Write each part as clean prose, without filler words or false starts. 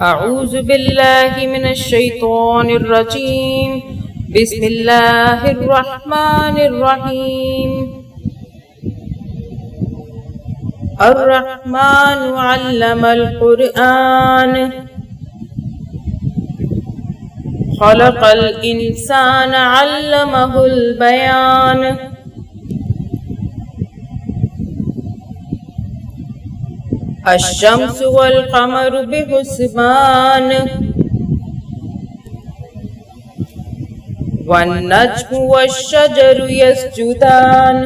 أعوذ بالله من الشيطان الرجيم. بسم الله الرحمن الرحيم. الرحمن علم القرآن خلق الإنسان علمه البيان. الشمس والقمر بحسبان والنجم والشجر يسجدان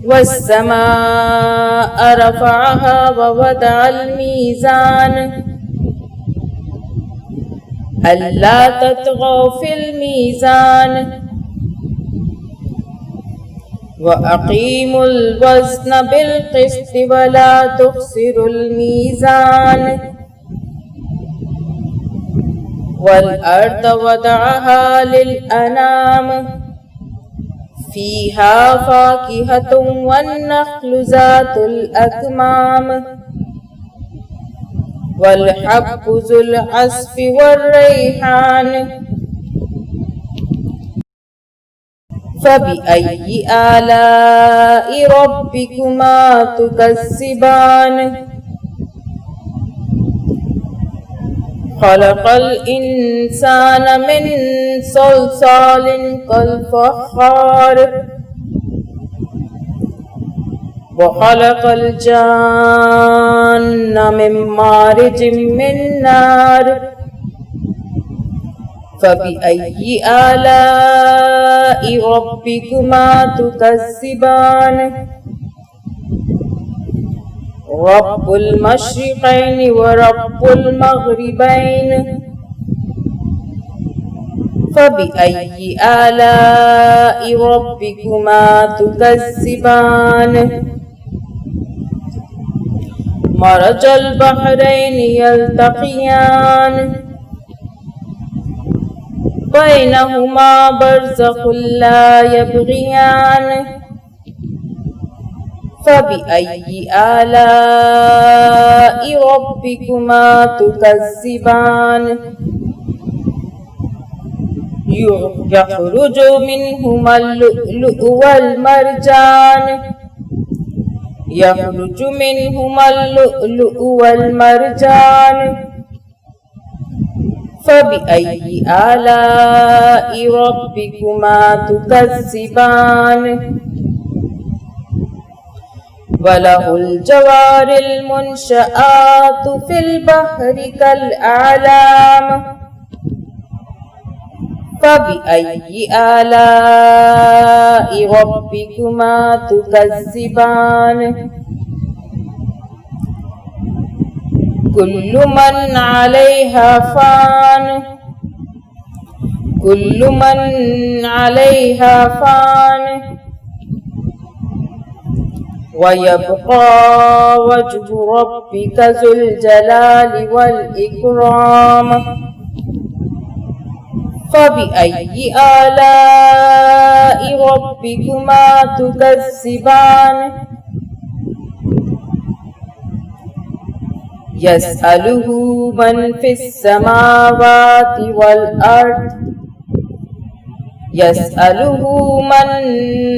والسماء رفعها ووضع الميزان ألا تطغوا في الميزان وأقيموا الوزن بالقسط ولا تخسروا الميزان. والأرض وضعها للأنام فيها فاكهة والنخل ذات الأكمام والحب ذو العصف والريحان. فبأي آلاء ربكما تكذبان. خلق الإنسان من صلصال كالفخار وخلق الجان من مارج من نار. فبأي آلاء ربكما تكذبان. رب المشرقين ورب المغربين. فبأي آلاء ربكما تكذبان. مرج البحرين يلتقيان بينهما برزخ لا يبغيان. فبأي آلاء ربكما تكذبان. يخرج منهما اللؤلؤ والمرجان. يخرج منهما اللؤلؤ والمرجان. فبأي آلاء ربكما تكذبان. وله الجوار المنشآت في البحر كالأعلام. فبأي آلاء ربكما تكذبان. كل من عليها فان. كل من عليها فان ويبقى وجه ربك ذو الجلال والإكرام. فبأي آلاء ربكما تكذبان. يسأله من في السماوات والأرض. يسأله من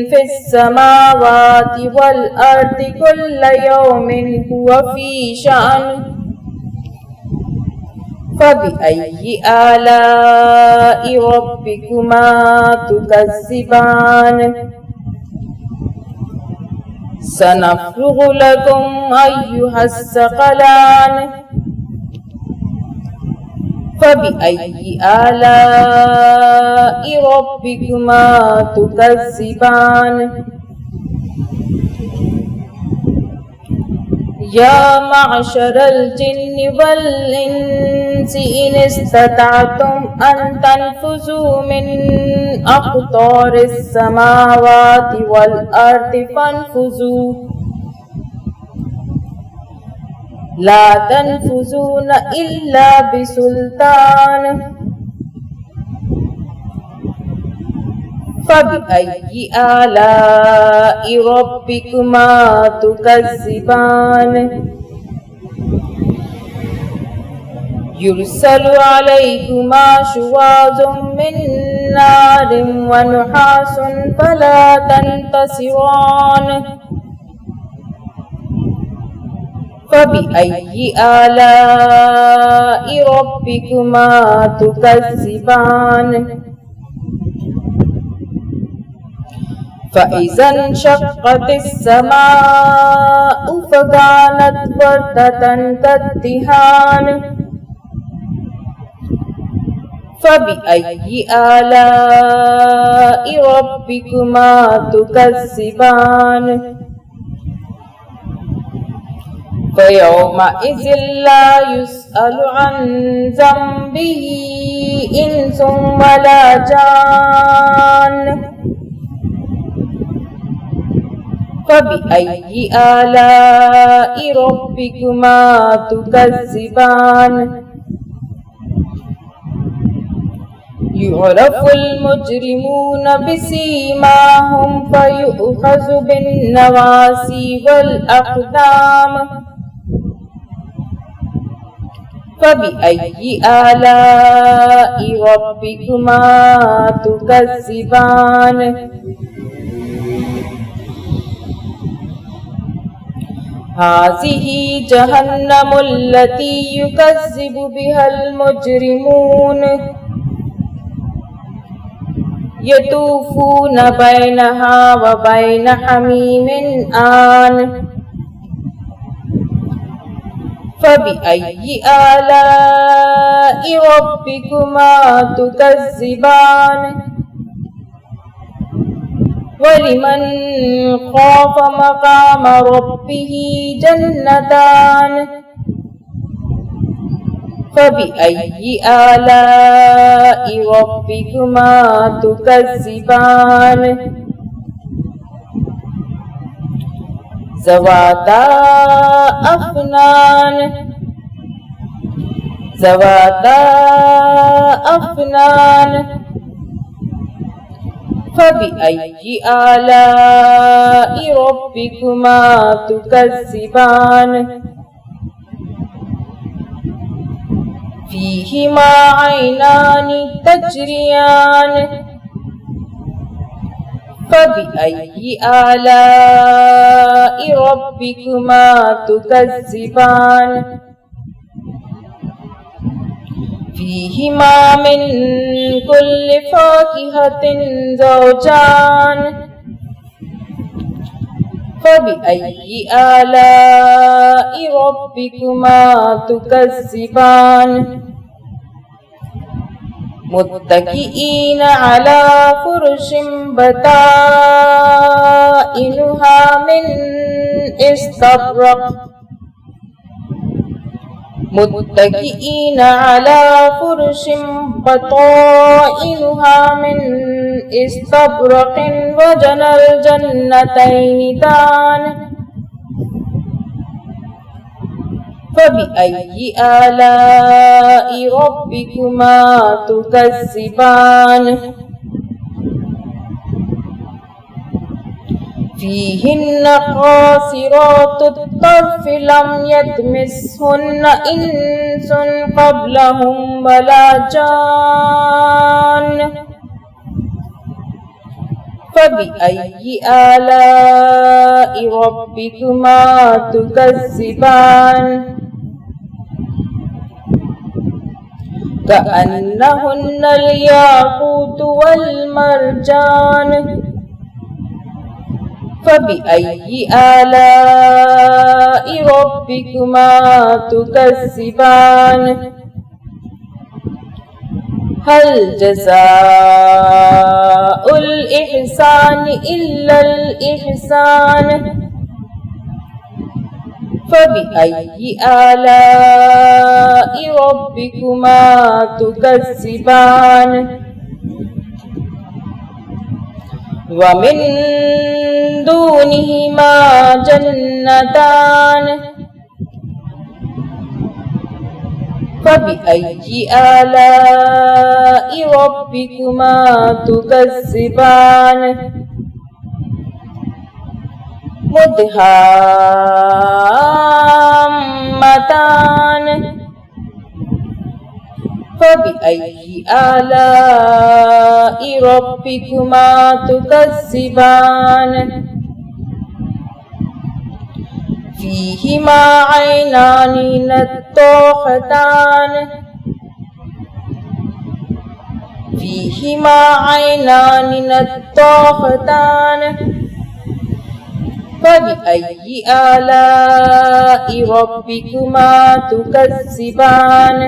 في السماوات والأرض كل يوم هو في شأن. فبأي آلاء ربكما تكذبان. سنفرغ لكم أيها الثقلان. فبأي آلاء ربكما تكذبان. يا معشر الجن والإنس إن استطعتم أن تنفذوا من أقطار السماوات والأرض فانفذوا لا تنفذون إلا بسلطان. فبأي آلاء ربكما تكذبان يرسل عليكما شواظ من نار ونحاس فلا تنتصران فبأي آلاء ربكما تكذبان فإذا انشقت السماء فكانت وردة كالدهان فبأي آلاء ربكما تكذبان فيومئذ لا يسأل عن ذنبه إنس ولا جان فبأي آلاء ربكما تكذبان يعرف المجرمون بسيماهم فيؤخذ بالنواصي والأقدام فبأي آلاء ربكما تكذبان هذه جهنم التي يكذب بها المجرمون يطوفون بينها وبين حميم آن فبأي آلاء ربكما تكذبان ولمن خاف مقام ربه جنتان فبأي آلاء ربكما تكذبان ذواتا أفنان فبأي آلاء ربكما تكذبان فيهما عينان تجريان فبأي آلاء ربكما تكذبان فيهما من كل فاكهة زوجان فبأي آلاء ربكما تكذبان متكئين على فرش بطائنها من استبرق متكئين على فرش بطائنها من استبرق وجنى الجنتين دان فبأي آلاء ربكما تكذبان فيهن قاصرات الطرف لم يطمثهن إنس قبلهم ولا جان فبأي آلاء ربكما تكذبان كأنهن الياقوت والمرجان فبأي آلاء ربكما تكذبان هل جزاء الإحسان إلا الإحسان فبأي آلاء ربكما تكذبان ومن دونهما جنتان فبأي آلاء ربكما تكذبان مدهامتان فبأي آلاء ربكما تكذبان فيهما عينان نضاختان فبأي آلاء ربكما تكذبان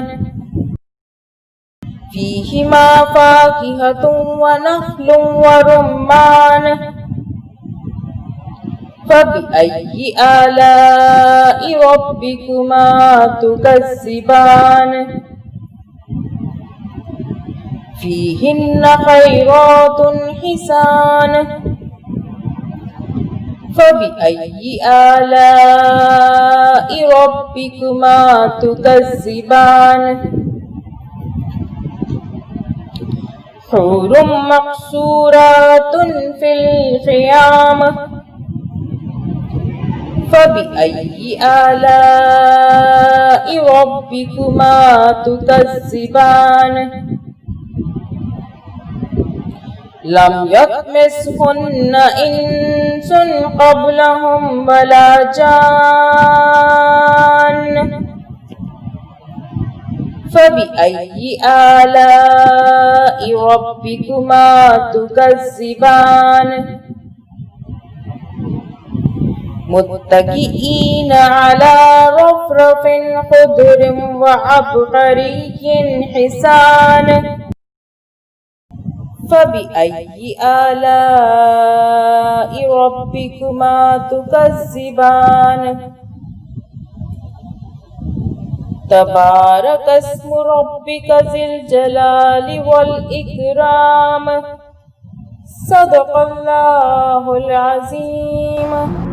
فيهما فاكهة ونخل ورمان فبأي آلاء ربكما تكذبان فيهن خيرات حسان فبأي آلاء ربكما تكذبان حور مقصورات في الخيام فبأي آلاء ربكما تكذبان لم يطمثهن إنس قبلهم ولا جان فبأي آلاء ربكما تكذبان متكئين على رفرف خضر وعبقري حسان فبأي آلاء ربكما تكذبان تبارك اسم ربك ذي الجلال والإكرام صدق الله العظيم.